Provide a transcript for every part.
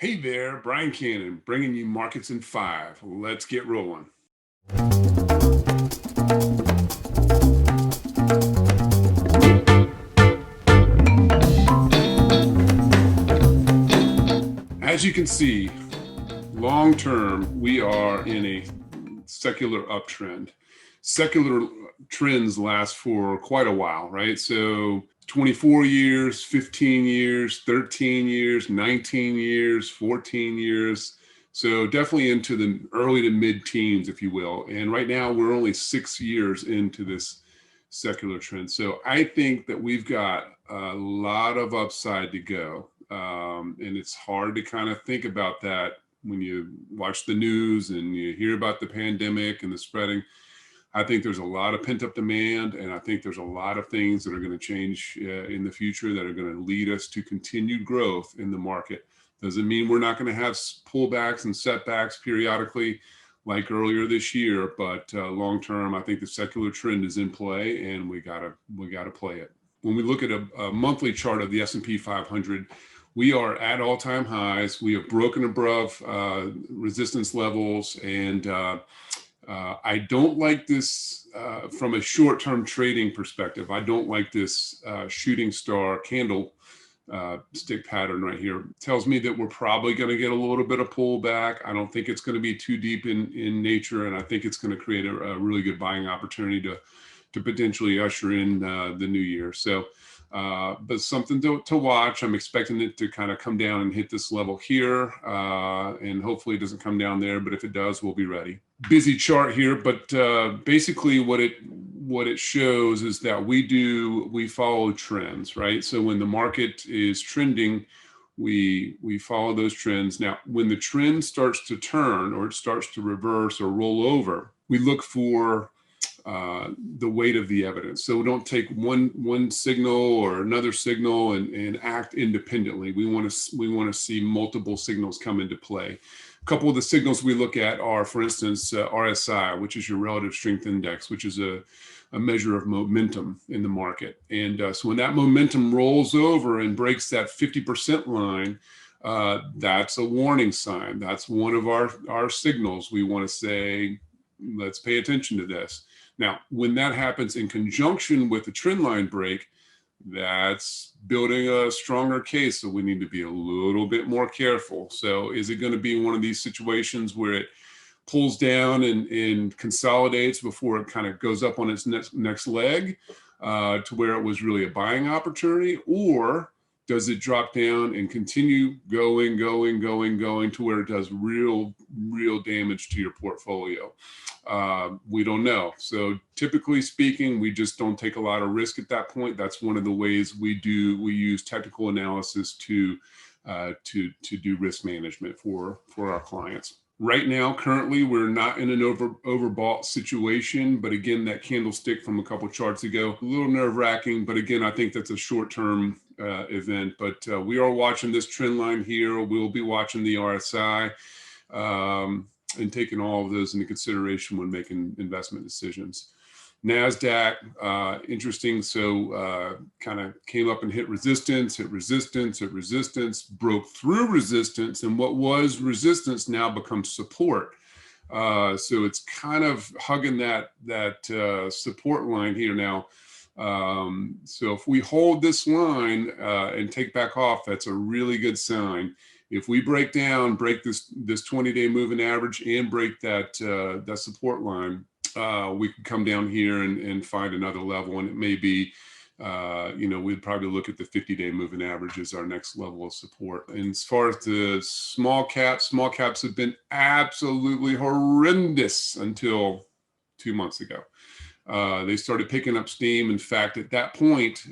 Hey there, Bryan Cannon, bringing you Markets in 5. Let's get rolling. As you can see, long term, we are in a secular uptrend. Secular trends last for quite a while, right? So 24 years, 15 years, 13 years, 19 years, 14 years. So definitely into the early to mid teens, if you will. And right now we're only 6 years into this secular trend. So I think that we've got a lot of upside to go. And it's hard to kind of think about that when you watch the news and you hear about the pandemic and the spreading. I think there's a lot of pent up demand, and I think there's a lot of things that are going to change in the future that are going to lead us to continued growth in the market. Doesn't mean we're not going to have pullbacks and setbacks periodically like earlier this year, but long term, I think the secular trend is in play, and we gotta play it. When we look at a monthly chart of the S&P 500, we are at all-time highs. We have broken above resistance levels, and I don't like this from a short-term trading perspective. I don't like this shooting star candle stick pattern right here. It tells me that we're probably going to get a little bit of pullback. I don't think it's going to be too deep in nature, and I think it's going to create a really good buying opportunity to potentially usher in the new year. So, but something to watch. I'm expecting it to kind of come down and hit this level here, and hopefully it doesn't come down there. But if it does, we'll be ready. Busy chart here, but basically what it shows is that we follow trends, right? So when the market is trending, we follow those trends. Now, when the trend starts to turn or it starts to reverse or roll over, we look for the weight of the evidence. So we don't take one signal or another signal and act independently. We want to see multiple signals come into play. A couple of the signals we look at are, for instance, RSI, which is your relative strength index, which is a measure of momentum in the market. And so when that momentum rolls over and breaks that 50% line, that's a warning sign. That's one of our signals. We want to say, let's pay attention to this. Now, when that happens in conjunction with a trend line break, that's building a stronger case. So we need to be a little bit more careful. So is it going to be one of these situations where it pulls down and consolidates before it kind of goes up on its next leg to where it was really a buying opportunity? Or does it drop down and continue going to where it does real damage to your portfolio? We don't know. So typically speaking, we just don't take a lot of risk at that point. That's one of the ways we use technical analysis to do risk management for our clients. Right now, currently, we're not in an overbought situation, but again, that candlestick from a couple of charts ago, a little nerve-wracking, but again, I think that's a short-term event. But we are watching this trend line here. We'll be watching the RSI and taking all of those into consideration when making investment decisions. NASDAQ, interesting. So kind of came up and hit resistance, broke through resistance. And what was resistance now becomes support. So it's kind of hugging that support line here now. So if we hold this line and take back off, that's a really good sign. If we break this 20-day moving average and break that support line, we could come down here and find another level, and it may be, we'd probably look at the 50-day moving average as our next level of support. And as far as the small caps have been absolutely horrendous until 2 months ago. They started picking up steam. In fact, at that point,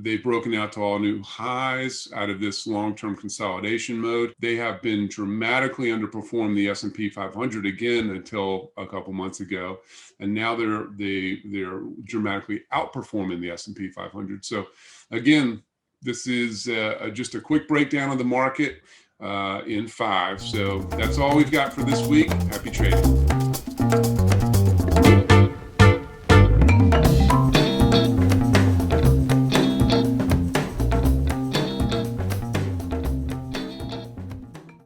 they've broken out to all new highs out of this long-term consolidation mode. They have been dramatically underperformed the S&P 500 again until a couple months ago, and now they're dramatically outperforming the S&P 500. So, again, this is just a quick breakdown of the market in 5. So that's all we've got for this week. Happy trading.